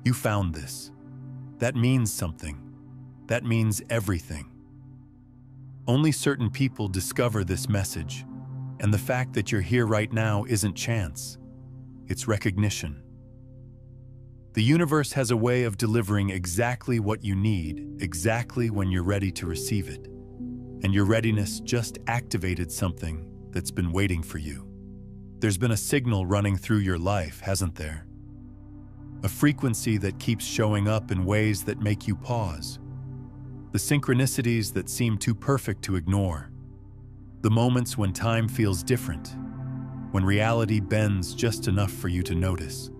You found this. That means something. That means everything. Only certain people discover this message, and the fact that you're here right now isn't chance. It's recognition. The universe has a way of delivering exactly what you need, exactly when you're ready to receive it. And your readiness just activated something that's been waiting for you. There's been a signal running through your life, hasn't there? A frequency that keeps showing up in ways that make you pause. The synchronicities that seem too perfect to ignore. The moments when time feels different, when reality bends just enough for you to notice.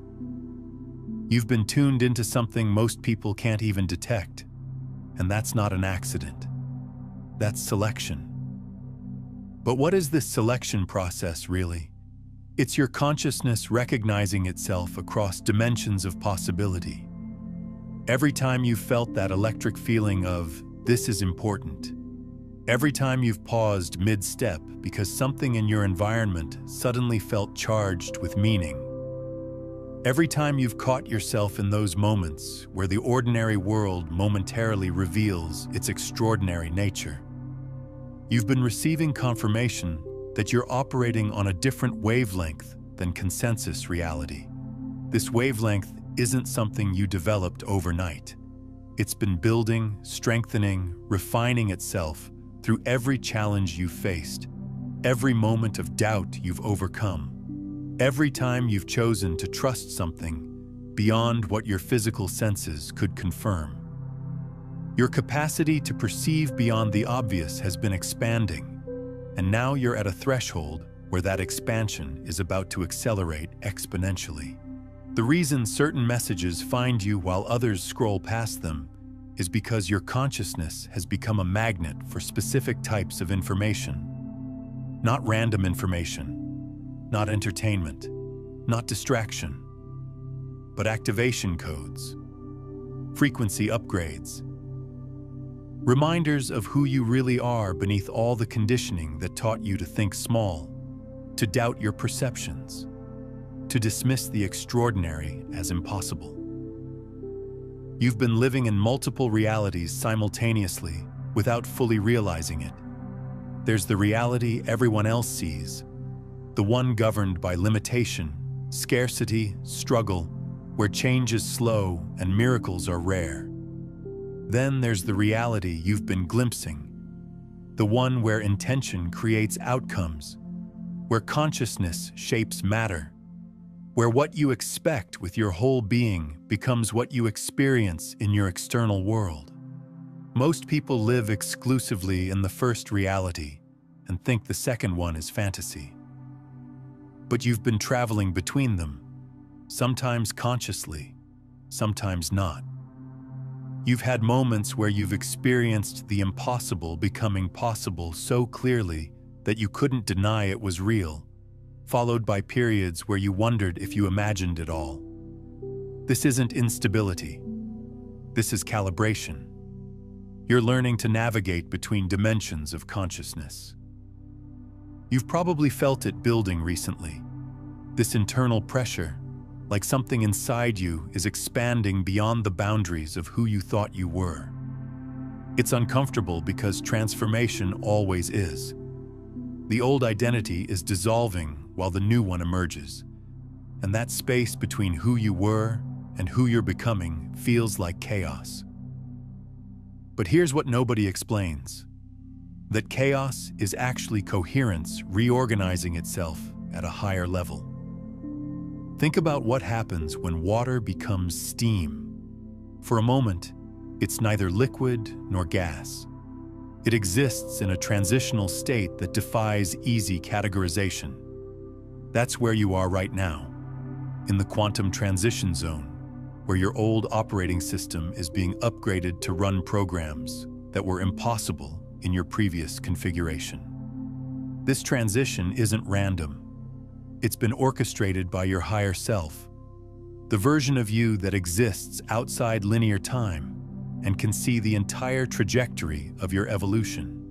You've been tuned into something most people can't even detect, and that's not an accident. That's selection. But what is this selection process really? It's your consciousness recognizing itself across dimensions of possibility. Every time you've felt that electric feeling of, this is important. Every time you've paused mid-step because something in your environment suddenly felt charged with meaning. Every time you've caught yourself in those moments where the ordinary world momentarily reveals its extraordinary nature. You've been receiving confirmation that you're operating on a different wavelength than consensus reality. This wavelength isn't something you developed overnight. It's been building, strengthening, refining itself through every challenge you've faced, every moment of doubt you've overcome, every time you've chosen to trust something beyond what your physical senses could confirm. Your capacity to perceive beyond the obvious has been expanding, and now you're at a threshold where that expansion is about to accelerate exponentially. The reason certain messages find you while others scroll past them is because your consciousness has become a magnet for specific types of information. Not random information, not entertainment, not distraction, but activation codes, frequency upgrades, reminders of who you really are beneath all the conditioning that taught you to think small, to doubt your perceptions, to dismiss the extraordinary as impossible. You've been living in multiple realities simultaneously without fully realizing it. There's the reality everyone else sees, the one governed by limitation, scarcity, struggle, where change is slow and miracles are rare. Then there's the reality you've been glimpsing, the one where intention creates outcomes, where consciousness shapes matter, where what you expect with your whole being becomes what you experience in your external world. Most people live exclusively in the first reality and think the second one is fantasy. But you've been traveling between them, sometimes consciously, sometimes not. You've had moments where you've experienced the impossible becoming possible so clearly that you couldn't deny it was real, followed by periods where you wondered if you imagined it all. This isn't instability. This is calibration. You're learning to navigate between dimensions of consciousness. You've probably felt it building recently. This internal pressure, like something inside you is expanding beyond the boundaries of who you thought you were. It's uncomfortable because transformation always is. The old identity is dissolving while the new one emerges, and that space between who you were and who you're becoming feels like chaos. But here's what nobody explains: that chaos is actually coherence reorganizing itself at a higher level. Think about what happens when water becomes steam. For a moment, it's neither liquid nor gas. It exists in a transitional state that defies easy categorization. That's where you are right now, in the quantum transition zone, where your old operating system is being upgraded to run programs that were impossible in your previous configuration. This transition isn't random. It's been orchestrated by your higher self, the version of you that exists outside linear time and can see the entire trajectory of your evolution.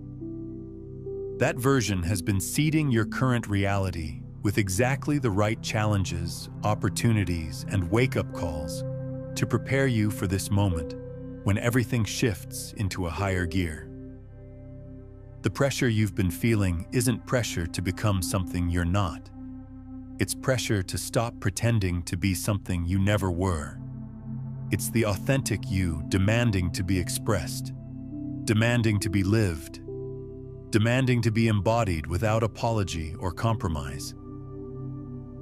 That version has been seeding your current reality with exactly the right challenges, opportunities, and wake-up calls to prepare you for this moment when everything shifts into a higher gear. The pressure you've been feeling isn't pressure to become something you're not. It's pressure to stop pretending to be something you never were. It's the authentic you demanding to be expressed, demanding to be lived, demanding to be embodied without apology or compromise.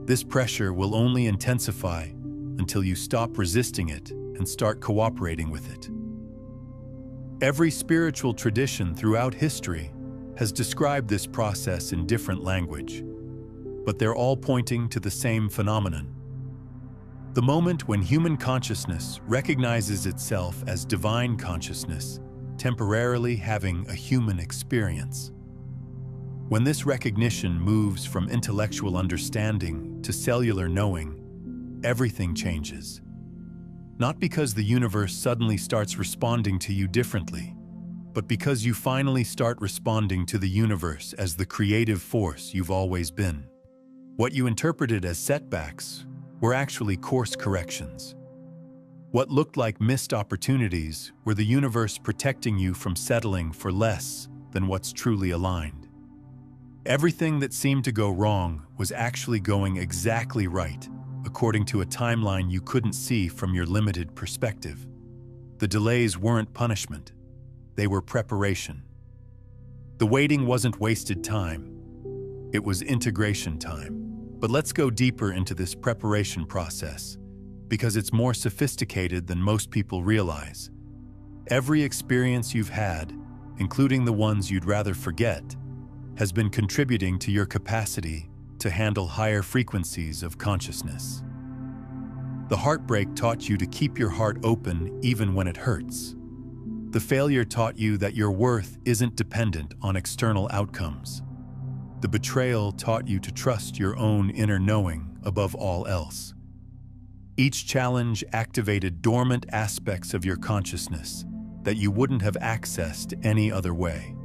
This pressure will only intensify until you stop resisting it and start cooperating with it. Every spiritual tradition throughout history has described this process in different language, but they're all pointing to the same phenomenon. The moment when human consciousness recognizes itself as divine consciousness, temporarily having a human experience. When this recognition moves from intellectual understanding to cellular knowing, everything changes. Not because the universe suddenly starts responding to you differently, but because you finally start responding to the universe as the creative force you've always been. What you interpreted as setbacks were actually course corrections. What looked like missed opportunities were the universe protecting you from settling for less than what's truly aligned. Everything that seemed to go wrong was actually going exactly right, according to a timeline you couldn't see from your limited perspective. The delays weren't punishment. They were preparation. The waiting wasn't wasted time. It was integration time. But let's go deeper into this preparation process, because it's more sophisticated than most people realize. Every experience you've had, including the ones you'd rather forget, has been contributing to your capacity to handle higher frequencies of consciousness. The heartbreak taught you to keep your heart open even when it hurts. The failure taught you that your worth isn't dependent on external outcomes. The betrayal taught you to trust your own inner knowing above all else. Each challenge activated dormant aspects of your consciousness that you wouldn't have accessed any other way.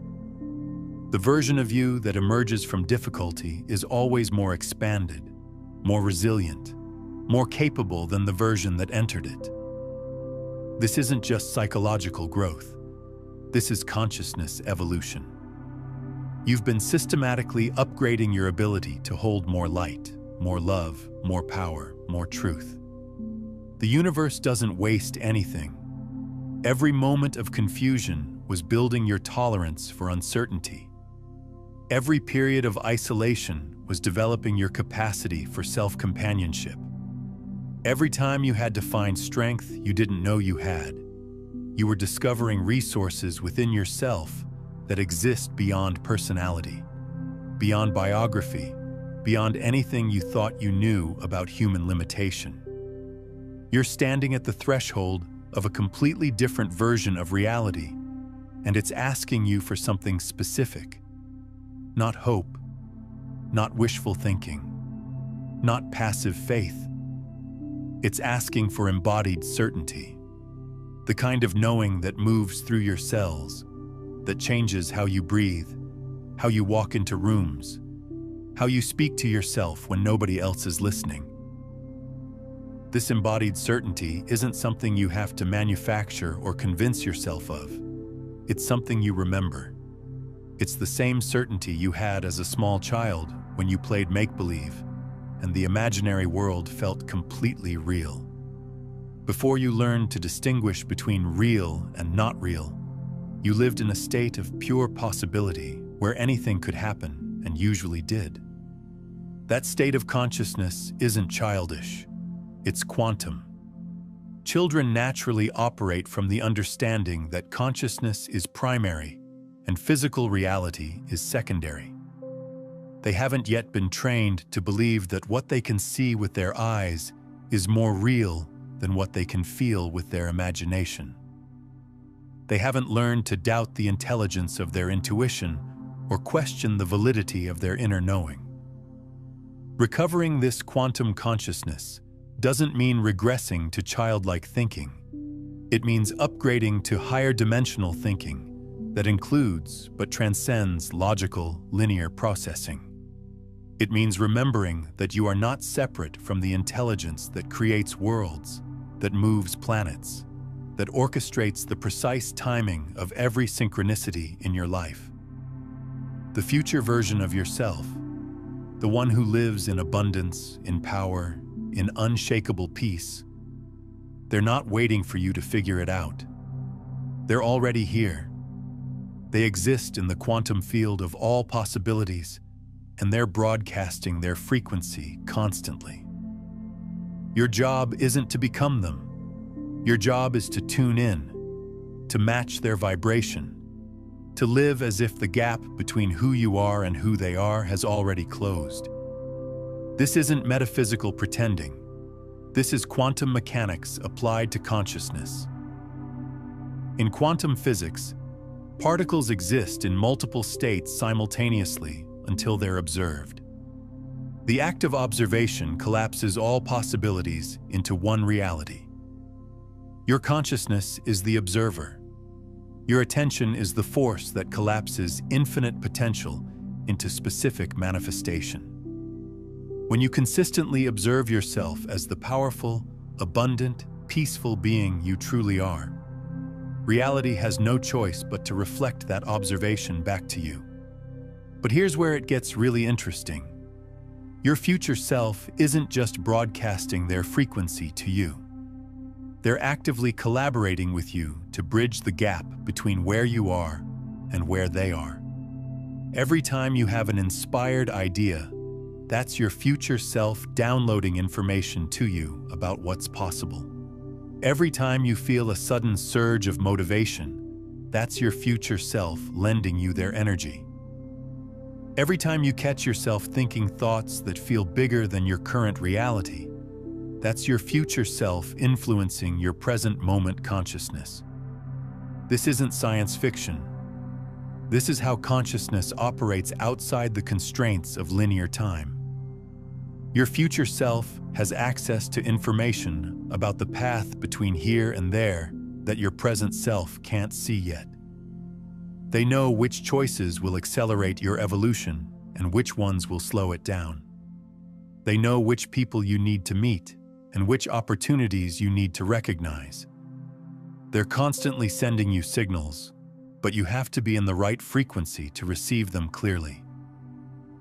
The version of you that emerges from difficulty is always more expanded, more resilient, more capable than the version that entered it. This isn't just psychological growth. This is consciousness evolution. You've been systematically upgrading your ability to hold more light, more love, more power, more truth. The universe doesn't waste anything. Every moment of confusion was building your tolerance for uncertainty. Every period of isolation was developing your capacity for self-companionship. Every time you had to find strength you didn't know you had, you were discovering resources within yourself that exist beyond personality, beyond biography, beyond anything you thought you knew about human limitation. You're standing at the threshold of a completely different version of reality, and it's asking you for something specific. Not hope, not wishful thinking, not passive faith. It's asking for embodied certainty, the kind of knowing that moves through your cells, that changes how you breathe, how you walk into rooms, how you speak to yourself when nobody else is listening. This embodied certainty isn't something you have to manufacture or convince yourself of. It's something you remember. It's the same certainty you had as a small child when you played make-believe, and the imaginary world felt completely real. Before you learned to distinguish between real and not real, you lived in a state of pure possibility where anything could happen and usually did. That state of consciousness isn't childish, it's quantum. Children naturally operate from the understanding that consciousness is primary and physical reality is secondary. They haven't yet been trained to believe that what they can see with their eyes is more real than what they can feel with their imagination. They haven't learned to doubt the intelligence of their intuition or question the validity of their inner knowing. Recovering this quantum consciousness doesn't mean regressing to childlike thinking. It means upgrading to higher dimensional thinking that includes but transcends logical, linear processing. It means remembering that you are not separate from the intelligence that creates worlds, that moves planets, that orchestrates the precise timing of every synchronicity in your life. The future version of yourself, the one who lives in abundance, in power, in unshakable peace, they're not waiting for you to figure it out. They're already here. They exist in the quantum field of all possibilities, and they're broadcasting their frequency constantly. Your job isn't to become them. Your job is to tune in, to match their vibration, to live as if the gap between who you are and who they are has already closed. This isn't metaphysical pretending. This is quantum mechanics applied to consciousness. In quantum physics, particles exist in multiple states simultaneously until they're observed. The act of observation collapses all possibilities into one reality. Your consciousness is the observer. Your attention is the force that collapses infinite potential into specific manifestation. When you consistently observe yourself as the powerful, abundant, peaceful being you truly are, reality has no choice but to reflect that observation back to you. But here's where it gets really interesting. Your future self isn't just broadcasting their frequency to you. They're actively collaborating with you to bridge the gap between where you are and where they are. Every time you have an inspired idea, that's your future self downloading information to you about what's possible. Every time you feel a sudden surge of motivation, that's your future self lending you their energy. Every time you catch yourself thinking thoughts that feel bigger than your current reality, that's your future self influencing your present moment consciousness. This isn't science fiction. This is how consciousness operates outside the constraints of linear time. Your future self has access to information about the path between here and there that your present self can't see yet. They know which choices will accelerate your evolution and which ones will slow it down. They know which people you need to meet and which opportunities you need to recognize. They're constantly sending you signals, but you have to be in the right frequency to receive them clearly.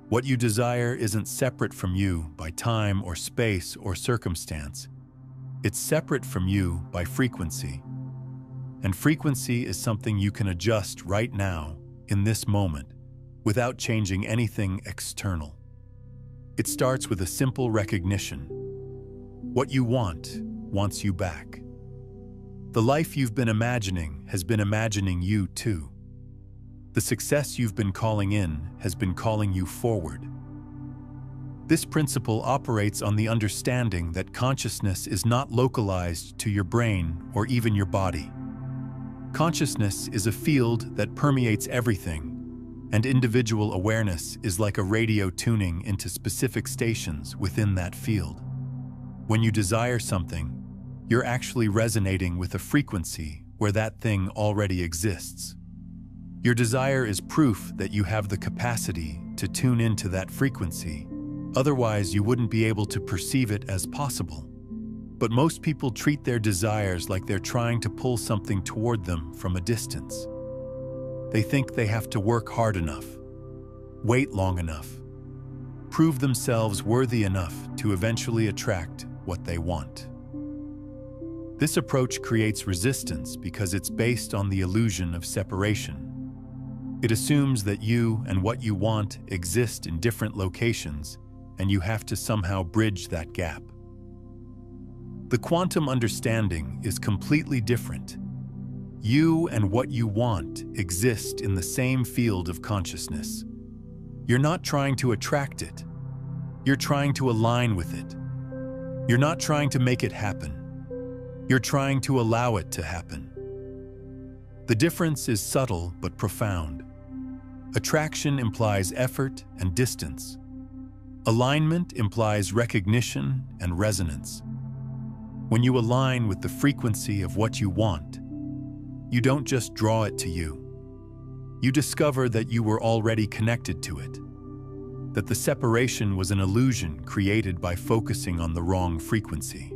What you desire isn't separate from you by time or space or circumstance. It's separate from you by frequency. And frequency is something you can adjust right now, in this moment, without changing anything external. It starts with a simple recognition. What you want wants you back. The life you've been imagining has been imagining you too. The success you've been calling in has been calling you forward. This principle operates on the understanding that consciousness is not localized to your brain or even your body. Consciousness is a field that permeates everything, and individual awareness is like a radio tuning into specific stations within that field. When you desire something, you're actually resonating with a frequency where that thing already exists. Your desire is proof that you have the capacity to tune into that frequency. Otherwise, you wouldn't be able to perceive it as possible. But most people treat their desires like they're trying to pull something toward them from a distance. They think they have to work hard enough, wait long enough, prove themselves worthy enough to eventually attract what they want. This approach creates resistance because it's based on the illusion of separation. It assumes that you and what you want exist in different locations, and you have to somehow bridge that gap. The quantum understanding is completely different. You and what you want exist in the same field of consciousness. You're not trying to attract it. You're trying to align with it. You're not trying to make it happen. You're trying to allow it to happen. The difference is subtle but profound. Attraction implies effort and distance. Alignment implies recognition and resonance. When you align with the frequency of what you want, you don't just draw it to you. You discover that you were already connected to it, that the separation was an illusion created by focusing on the wrong frequency.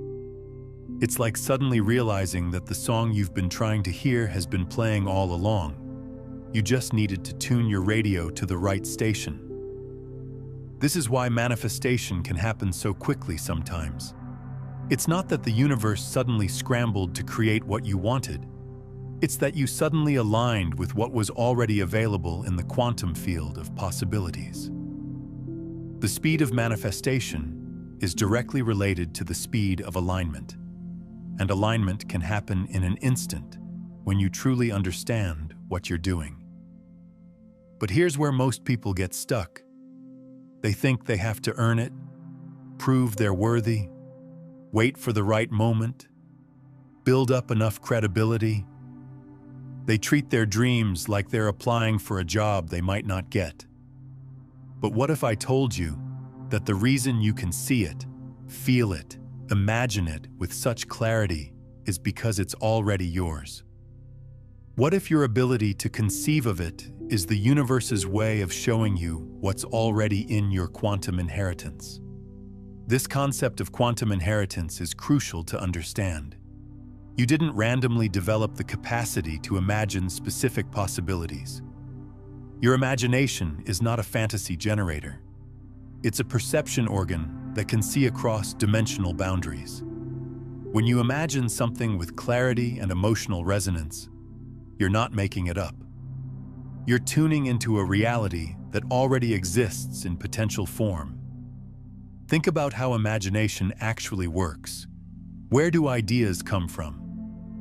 It's like suddenly realizing that the song you've been trying to hear has been playing all along. You just needed to tune your radio to the right station. This is why manifestation can happen so quickly sometimes. It's not that the universe suddenly scrambled to create what you wanted. It's that you suddenly aligned with what was already available in the quantum field of possibilities. The speed of manifestation is directly related to the speed of alignment. And alignment can happen in an instant when you truly understand what you're doing. But here's where most people get stuck. They think they have to earn it, prove they're worthy, wait for the right moment, build up enough credibility. They treat their dreams like they're applying for a job they might not get. But what if I told you that the reason you can see it, feel it, imagine it with such clarity is because it's already yours? What if your ability to conceive of it is the universe's way of showing you what's already in your quantum inheritance? This concept of quantum inheritance is crucial to understand. You didn't randomly develop the capacity to imagine specific possibilities. Your imagination is not a fantasy generator. It's a perception organ that can see across dimensional boundaries. When you imagine something with clarity and emotional resonance, you're not making it up. You're tuning into a reality that already exists in potential form. Think about how imagination actually works. Where do ideas come from?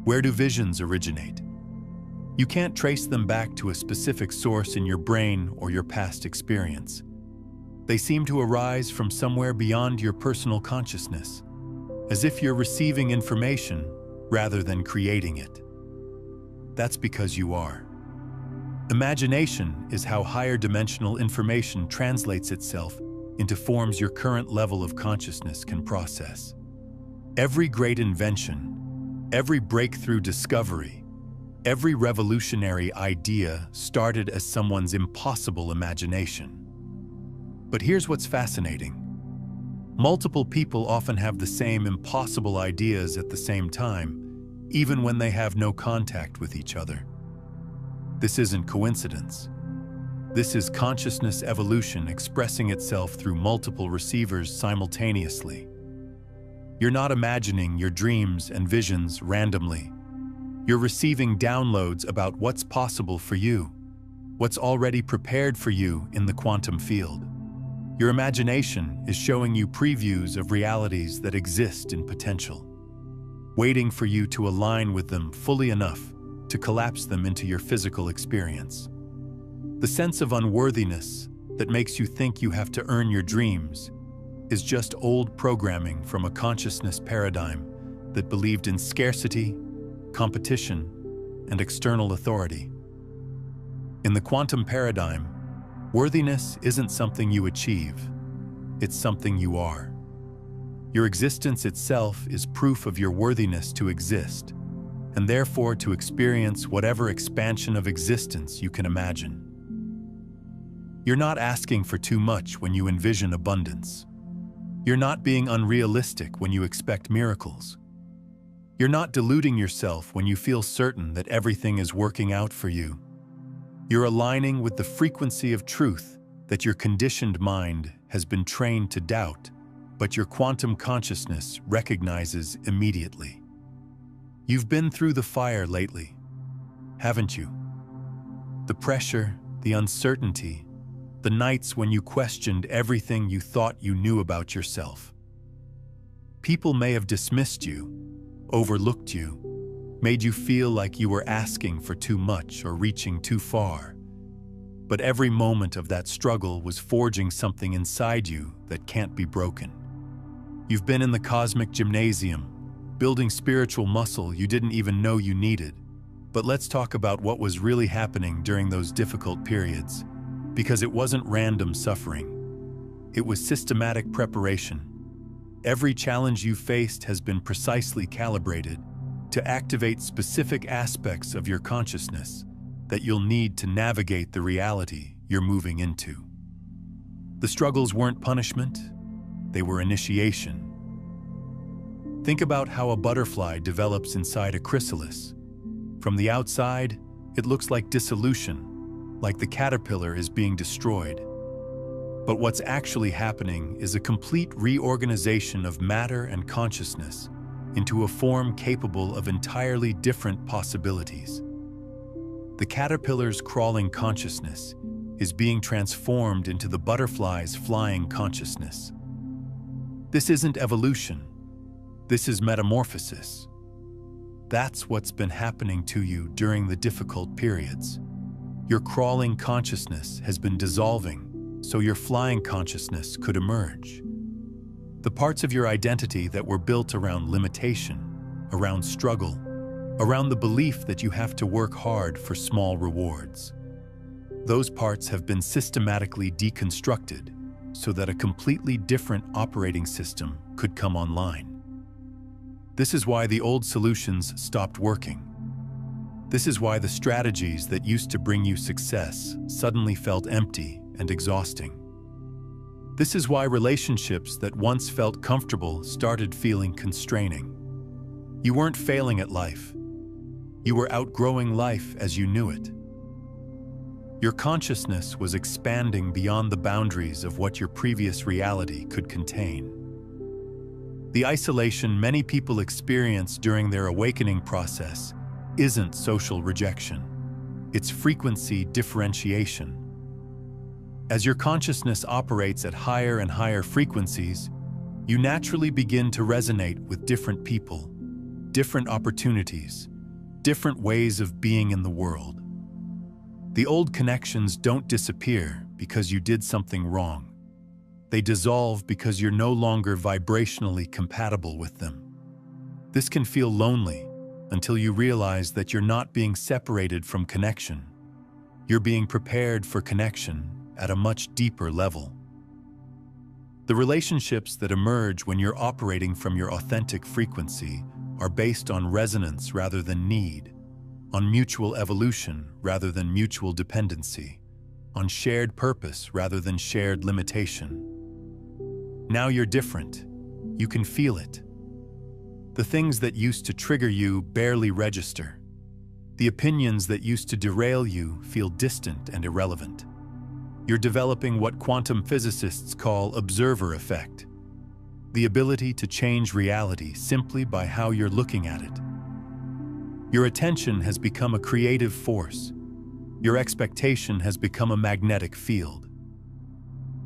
Where do visions originate? You can't trace them back to a specific source in your brain or your past experience. They seem to arise from somewhere beyond your personal consciousness, as if you're receiving information rather than creating it. That's because you are. Imagination is how higher dimensional information translates itself into forms your current level of consciousness can process. Every great invention, every breakthrough discovery, every revolutionary idea started as someone's impossible imagination. But here's what's fascinating. Multiple people often have the same impossible ideas at the same time, even when they have no contact with each other. This isn't coincidence. This is consciousness evolution expressing itself through multiple receivers simultaneously. You're not imagining your dreams and visions randomly. You're receiving downloads about what's possible for you, what's already prepared for you in the quantum field. Your imagination is showing you previews of realities that exist in potential, waiting for you to align with them fully enough to collapse them into your physical experience. The sense of unworthiness that makes you think you have to earn your dreams is just old programming from a consciousness paradigm that believed in scarcity, competition, and external authority. In the quantum paradigm, worthiness isn't something you achieve, it's something you are. Your existence itself is proof of your worthiness to exist, and therefore to experience whatever expansion of existence you can imagine. You're not asking for too much when you envision abundance. You're not being unrealistic when you expect miracles. You're not deluding yourself when you feel certain that everything is working out for you. You're aligning with the frequency of truth that your conditioned mind has been trained to doubt, but your quantum consciousness recognizes immediately. You've been through the fire lately, haven't you? The pressure, the uncertainty, the nights when you questioned everything you thought you knew about yourself. People may have dismissed you, overlooked you, made you feel like you were asking for too much or reaching too far. But every moment of that struggle was forging something inside you that can't be broken. You've been in the cosmic gymnasium, building spiritual muscle you didn't even know you needed. But let's talk about what was really happening during those difficult periods, because it wasn't random suffering. It was systematic preparation. Every challenge you faced has been precisely calibrated to activate specific aspects of your consciousness that you'll need to navigate the reality you're moving into. The struggles weren't punishment, they were initiation. Think about how a butterfly develops inside a chrysalis. From the outside, it looks like dissolution, like the caterpillar is being destroyed. But what's actually happening is a complete reorganization of matter and consciousness into a form capable of entirely different possibilities. The caterpillar's crawling consciousness is being transformed into the butterfly's flying consciousness. This isn't evolution. This is metamorphosis. That's what's been happening to you during the difficult periods. Your crawling consciousness has been dissolving, so your flying consciousness could emerge. The parts of your identity that were built around limitation, around struggle, around the belief that you have to work hard for small rewards. Those parts have been systematically deconstructed so that a completely different operating system could come online. This is why the old solutions stopped working. This is why the strategies that used to bring you success suddenly felt empty and exhausting. This is why relationships that once felt comfortable started feeling constraining. You weren't failing at life. You were outgrowing life as you knew it. Your consciousness was expanding beyond the boundaries of what your previous reality could contain. The isolation many people experience during their awakening process isn't social rejection. It's frequency differentiation. As your consciousness operates at higher and higher frequencies, you naturally begin to resonate with different people, different opportunities, different ways of being in the world. The old connections don't disappear because you did something wrong. They dissolve because you're no longer vibrationally compatible with them. This can feel lonely until you realize that you're not being separated from connection. You're being prepared for connection at a much deeper level. The relationships that emerge when you're operating from your authentic frequency are based on resonance rather than need, on mutual evolution rather than mutual dependency, on shared purpose rather than shared limitation. Now you're different. You can feel it. The things that used to trigger you barely register. The opinions that used to derail you feel distant and irrelevant. You're developing what quantum physicists call observer effect, the ability to change reality simply by how you're looking at it. Your attention has become a creative force. Your expectation has become a magnetic field.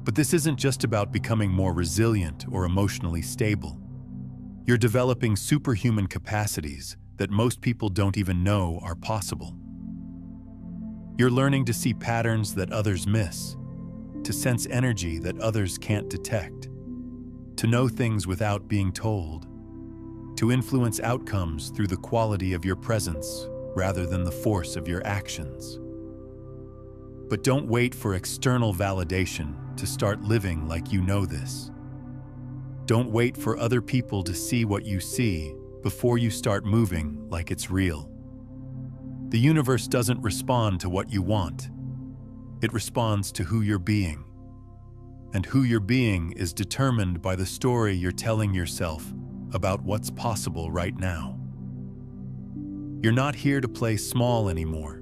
But this isn't just about becoming more resilient or emotionally stable. You're developing superhuman capacities that most people don't even know are possible. You're learning to see patterns that others miss, to sense energy that others can't detect, to know things without being told, to influence outcomes through the quality of your presence rather than the force of your actions. But don't wait for external validation to start living like you know this. Don't wait for other people to see what you see before you start moving like it's real. The universe doesn't respond to what you want. It responds to who you're being. And who you're being is determined by the story you're telling yourself about what's possible right now. You're not here to play small anymore.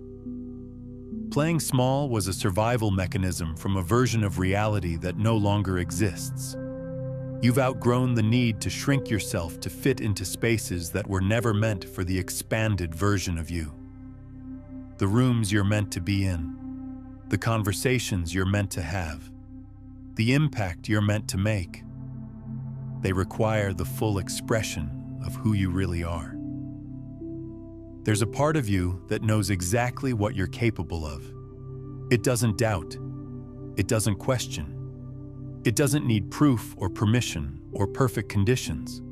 Playing small was a survival mechanism from a version of reality that no longer exists. You've outgrown the need to shrink yourself to fit into spaces that were never meant for the expanded version of you. The rooms you're meant to be in, the conversations you're meant to have, the impact you're meant to make. They require the full expression of who you really are. There's a part of you that knows exactly what you're capable of. It doesn't doubt. It doesn't question. It doesn't need proof or permission or perfect conditions.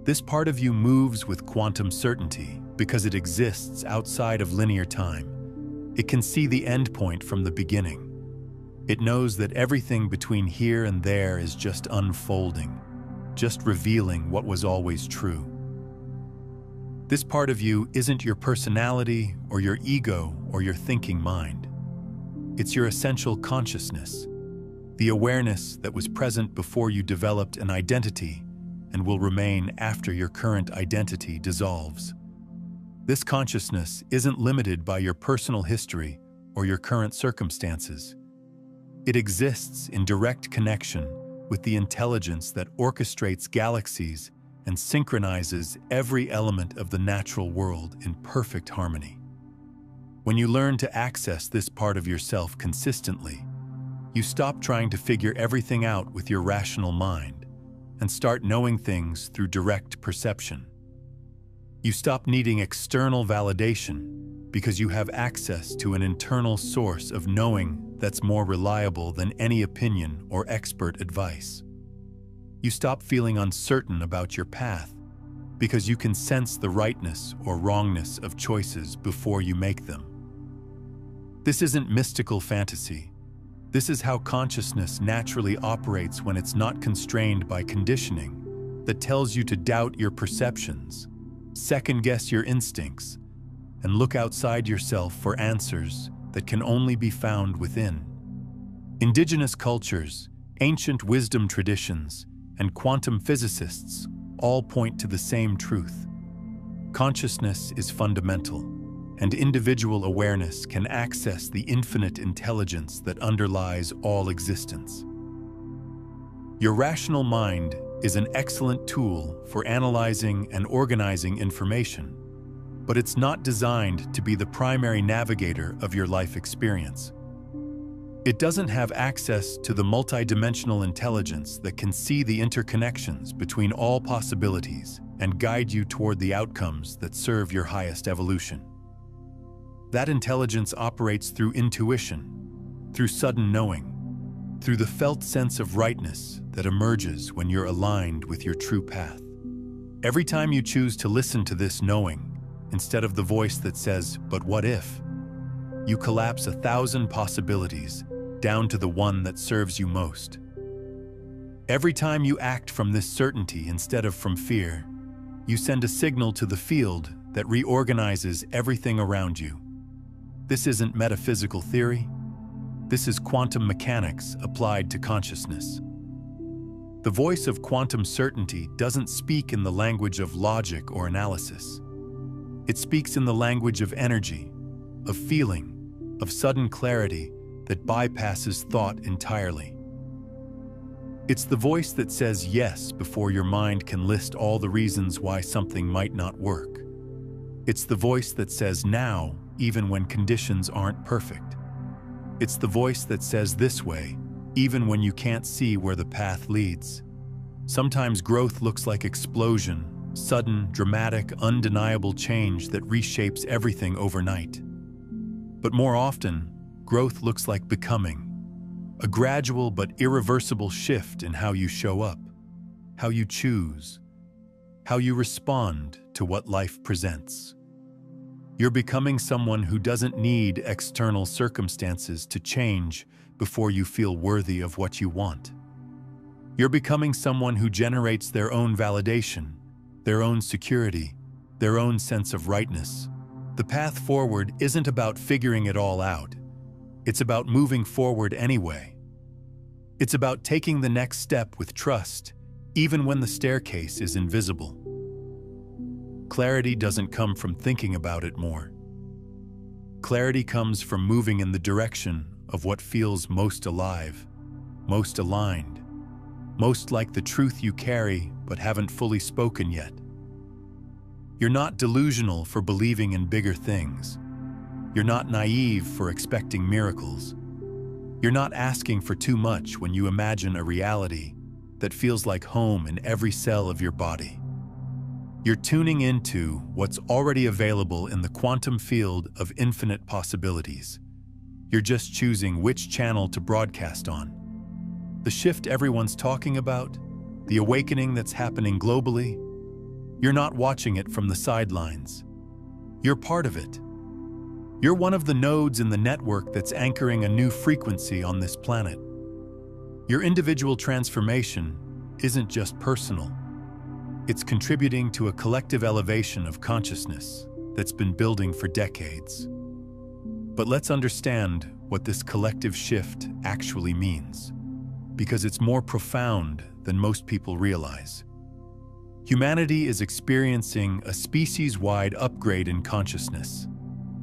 This part of you moves with quantum certainty because it exists outside of linear time. It can see the end point from the beginning. It knows that everything between here and there is just unfolding, just revealing what was always true. This part of you isn't your personality or your ego or your thinking mind. It's your essential consciousness, the awareness that was present before you developed an identity and will remain after your current identity dissolves. This consciousness isn't limited by your personal history or your current circumstances. It exists in direct connection with the intelligence that orchestrates galaxies and synchronizes every element of the natural world in perfect harmony. When you learn to access this part of yourself consistently, you stop trying to figure everything out with your rational mind and start knowing things through direct perception. You stop needing external validation because you have access to an internal source of knowing that's more reliable than any opinion or expert advice. You stop feeling uncertain about your path because you can sense the rightness or wrongness of choices before you make them. This isn't mystical fantasy. This is how consciousness naturally operates when it's not constrained by conditioning that tells you to doubt your perceptions, second-guess your instincts, and look outside yourself for answers that can only be found within. Indigenous cultures, ancient wisdom traditions, and quantum physicists all point to the same truth. Consciousness is fundamental, and individual awareness can access the infinite intelligence that underlies all existence. Your rational mind is an excellent tool for analyzing and organizing information, but it's not designed to be the primary navigator of your life experience. It doesn't have access to the multidimensional intelligence that can see the interconnections between all possibilities and guide you toward the outcomes that serve your highest evolution. That intelligence operates through intuition, through sudden knowing, through the felt sense of rightness that emerges when you're aligned with your true path. Every time you choose to listen to this knowing, instead of the voice that says, "But what if?" you collapse 1,000 possibilities down to the one that serves you most. Every time you act from this certainty instead of from fear, you send a signal to the field that reorganizes everything around you. This isn't metaphysical theory. This is quantum mechanics applied to consciousness. The voice of quantum certainty doesn't speak in the language of logic or analysis. It speaks in the language of energy, of feeling, of sudden clarity that bypasses thought entirely. It's the voice that says yes before your mind can list all the reasons why something might not work. It's the voice that says now, even when conditions aren't perfect. It's the voice that says this way, even when you can't see where the path leads. Sometimes growth looks like explosion, sudden, dramatic, undeniable change that reshapes everything overnight. But more often, growth looks like becoming, a gradual but irreversible shift in how you show up, how you choose, how you respond to what life presents. You're becoming someone who doesn't need external circumstances to change before you feel worthy of what you want. You're becoming someone who generates their own validation, their own security, their own sense of rightness. The path forward isn't about figuring it all out. It's about moving forward anyway. It's about taking the next step with trust, even when the staircase is invisible. Clarity doesn't come from thinking about it more. Clarity comes from moving in the direction of what feels most alive, most aligned, most like the truth you carry but haven't fully spoken yet. You're not delusional for believing in bigger things. You're not naive for expecting miracles. You're not asking for too much when you imagine a reality that feels like home in every cell of your body. You're tuning into what's already available in the quantum field of infinite possibilities. You're just choosing which channel to broadcast on. The shift everyone's talking about, the awakening that's happening globally, you're not watching it from the sidelines. You're part of it. You're one of the nodes in the network that's anchoring a new frequency on this planet. Your individual transformation isn't just personal. It's contributing to a collective elevation of consciousness that's been building for decades. But let's understand what this collective shift actually means, because it's more profound than most people realize. Humanity is experiencing a species-wide upgrade in consciousness.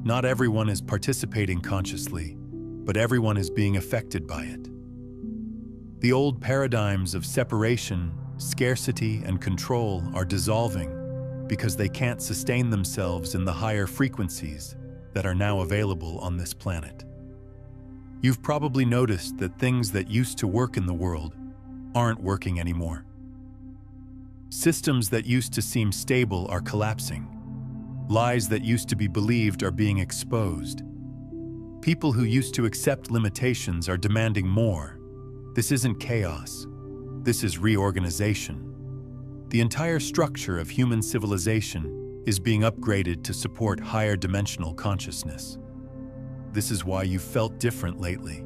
Not everyone is participating consciously, but everyone is being affected by it. The old paradigms of separation, scarcity, and control are dissolving because they can't sustain themselves in the higher frequencies that are now available on this planet. You've probably noticed that things that used to work in the world aren't working anymore. Systems that used to seem stable are collapsing. Lies that used to be believed are being exposed. People who used to accept limitations are demanding more. This isn't chaos. This is reorganization. The entire structure of human civilization is being upgraded to support higher dimensional consciousness. This is why you've felt different lately.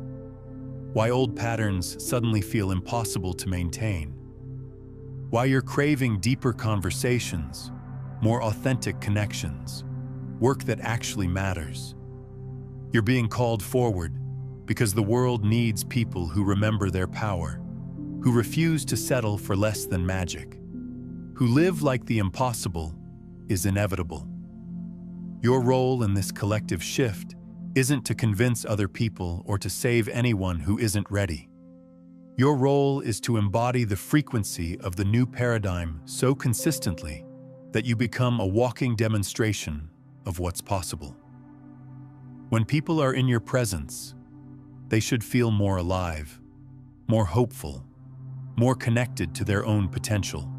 Why old patterns suddenly feel impossible to maintain. Why you're craving deeper conversations, more authentic connections, work that actually matters. You're being called forward because the world needs people who remember their power, who refuse to settle for less than magic, who live like the impossible is inevitable. Your role in this collective shift isn't to convince other people or to save anyone who isn't ready. Your role is to embody the frequency of the new paradigm so consistently that you become a walking demonstration of what's possible. When people are in your presence, they should feel more alive, more hopeful, more connected to their own potential.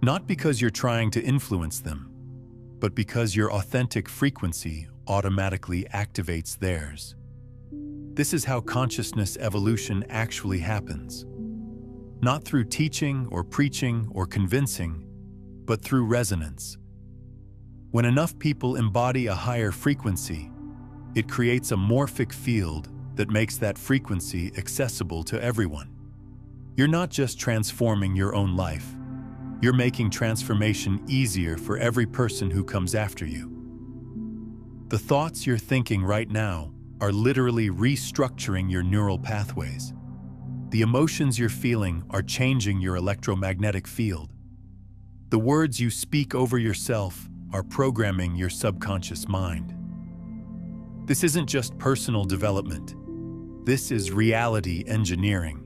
Not because you're trying to influence them, but because your authentic frequency automatically activates theirs. This is how consciousness evolution actually happens. Not through teaching or preaching or convincing, but through resonance. When enough people embody a higher frequency, it creates a morphic field that makes that frequency accessible to everyone. You're not just transforming your own life, you're making transformation easier for every person who comes after you. The thoughts you're thinking right now are literally restructuring your neural pathways. The emotions you're feeling are changing your electromagnetic field. The words you speak over yourself are programming your subconscious mind. This isn't just personal development. This is reality engineering.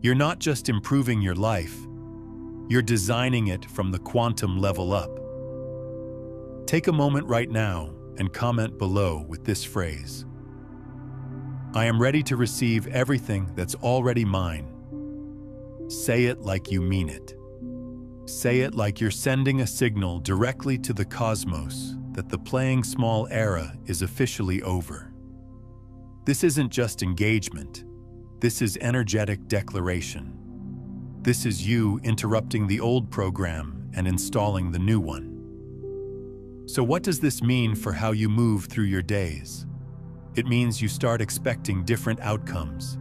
You're not just improving your life, you're designing it from the quantum level up. Take a moment right now and comment below with this phrase: I am ready to receive everything that's already mine. Say it like you mean it. Say it like you're sending a signal directly to the cosmos that the playing small era is officially over. This isn't just engagement. This is energetic declaration. This is you interrupting the old program and installing the new one. So what does this mean for how you move through your days? It means you start expecting different outcomes.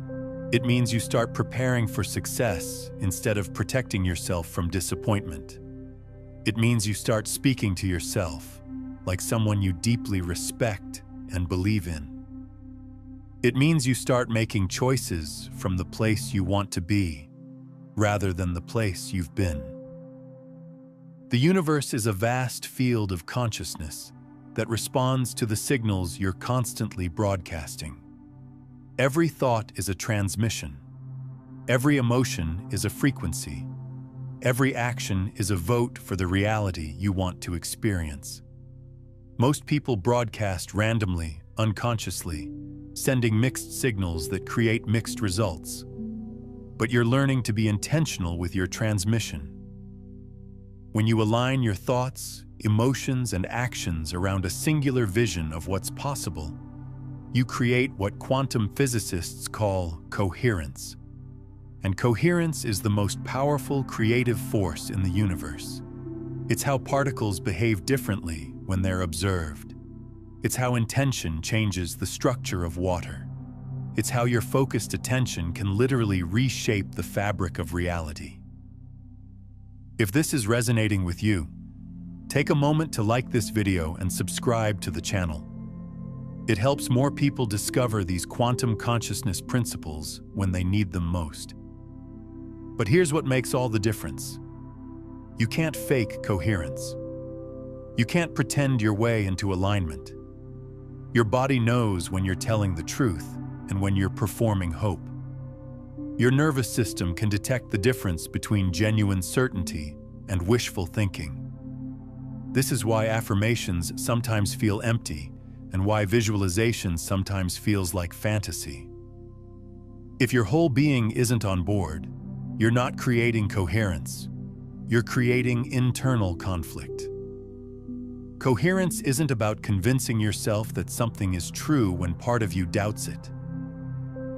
It means you start preparing for success instead of protecting yourself from disappointment. It means you start speaking to yourself like someone you deeply respect and believe in. It means you start making choices from the place you want to be, rather than the place you've been. The universe is a vast field of consciousness that responds to the signals you're constantly broadcasting. Every thought is a transmission. Every emotion is a frequency. Every action is a vote for the reality you want to experience. Most people broadcast randomly, unconsciously, sending mixed signals that create mixed results. But you're learning to be intentional with your transmission. When you align your thoughts, emotions, and actions around a singular vision of what's possible, you create what quantum physicists call coherence. And coherence is the most powerful creative force in the universe. It's how particles behave differently when they're observed. It's how intention changes the structure of water. It's how your focused attention can literally reshape the fabric of reality. If this is resonating with you, take a moment to like this video and subscribe to the channel. It helps more people discover these quantum consciousness principles when they need them most. But here's what makes all the difference. You can't fake coherence. You can't pretend your way into alignment. Your body knows when you're telling the truth and when you're performing hope. Your nervous system can detect the difference between genuine certainty and wishful thinking. This is why affirmations sometimes feel empty and why visualization sometimes feels like fantasy. If your whole being isn't on board, you're not creating coherence. You're creating internal conflict. Coherence isn't about convincing yourself that something is true when part of you doubts it.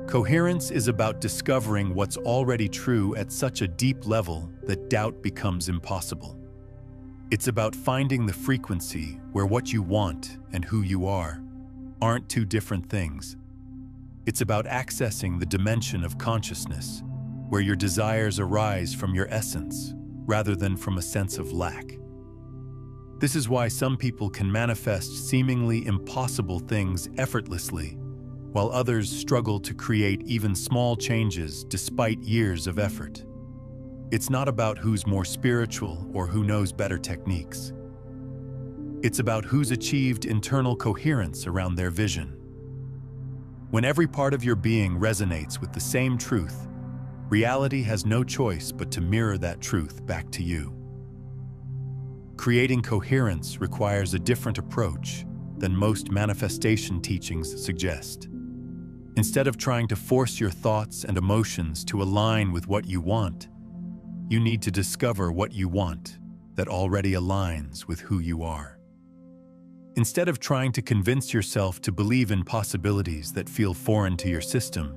Coherence is about discovering what's already true at such a deep level that doubt becomes impossible. It's about finding the frequency where what you want and who you are aren't two different things. It's about accessing the dimension of consciousness where your desires arise from your essence rather than from a sense of lack. This is why some people can manifest seemingly impossible things effortlessly, while others struggle to create even small changes despite years of effort. It's not about who's more spiritual or who knows better techniques. It's about who's achieved internal coherence around their vision. When every part of your being resonates with the same truth, reality has no choice but to mirror that truth back to you. Creating coherence requires a different approach than most manifestation teachings suggest. Instead of trying to force your thoughts and emotions to align with what you want, you need to discover what you want that already aligns with who you are. Instead of trying to convince yourself to believe in possibilities that feel foreign to your system,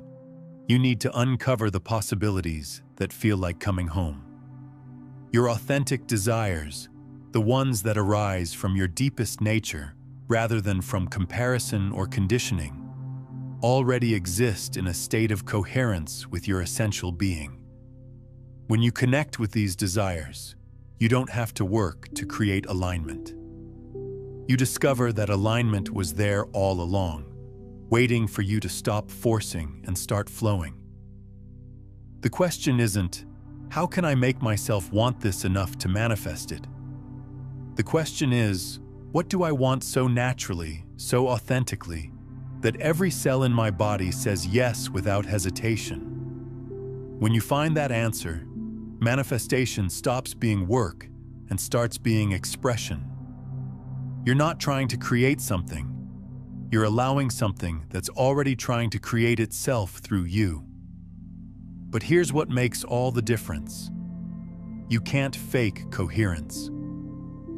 you need to uncover the possibilities that feel like coming home. Your authentic desires, the ones that arise from your deepest nature rather than from comparison or conditioning, already exist in a state of coherence with your essential being. When you connect with these desires, you don't have to work to create alignment. You discover that alignment was there all along, waiting for you to stop forcing and start flowing. The question isn't, how can I make myself want this enough to manifest it? The question is, what do I want so naturally, so authentically, that every cell in my body says yes without hesitation? When you find that answer, manifestation stops being work and starts being expression. You're not trying to create something. You're allowing something that's already trying to create itself through you. But here's what makes all the difference. You can't fake coherence.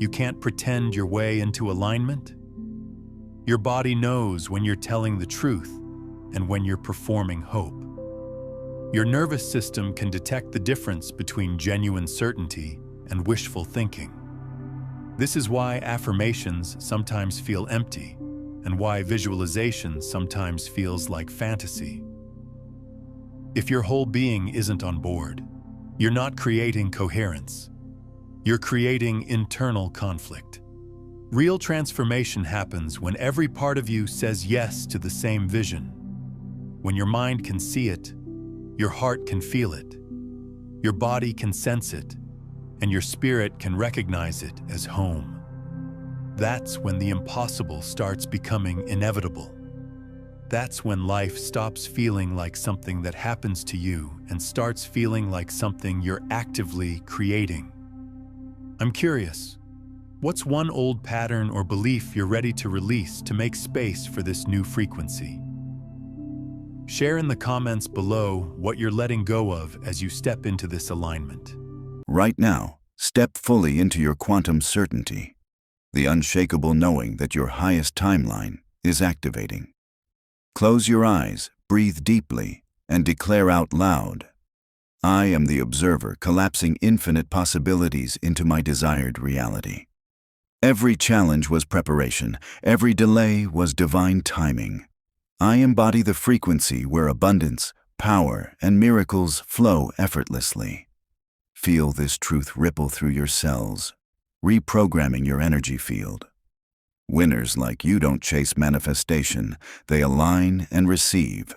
You can't pretend your way into alignment. Your body knows when you're telling the truth and when you're performing hope. Your nervous system can detect the difference between genuine certainty and wishful thinking. This is why affirmations sometimes feel empty and why visualization sometimes feels like fantasy. If your whole being isn't on board, you're not creating coherence. You're creating internal conflict. Real transformation happens when every part of you says yes to the same vision. When your mind can see it, your heart can feel it, your body can sense it, and your spirit can recognize it as home. That's when the impossible starts becoming inevitable. That's when life stops feeling like something that happens to you and starts feeling like something you're actively creating. I'm curious, what's one old pattern or belief you're ready to release to make space for this new frequency? Share in the comments below what you're letting go of as you step into this alignment. Right now, step fully into your quantum certainty, the unshakable knowing that your highest timeline is activating. Close your eyes, breathe deeply, and declare out loud, I am the observer collapsing infinite possibilities into my desired reality. Every challenge was preparation, every delay was divine timing. I embody the frequency where abundance, power, and miracles flow effortlessly. Feel this truth ripple through your cells, reprogramming your energy field. Winners like you don't chase manifestation, they align and receive.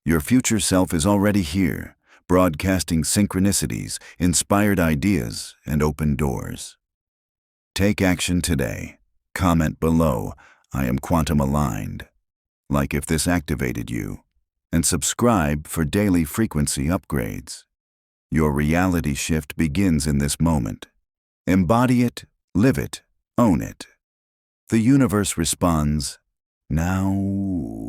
Your future self is already here, broadcasting synchronicities, inspired ideas, and open doors. Take action today. Comment below, "I am quantum aligned," like if this activated you, and subscribe for daily frequency upgrades. Your reality shift begins in this moment. Embody it, live it, own it. The universe responds, "Now."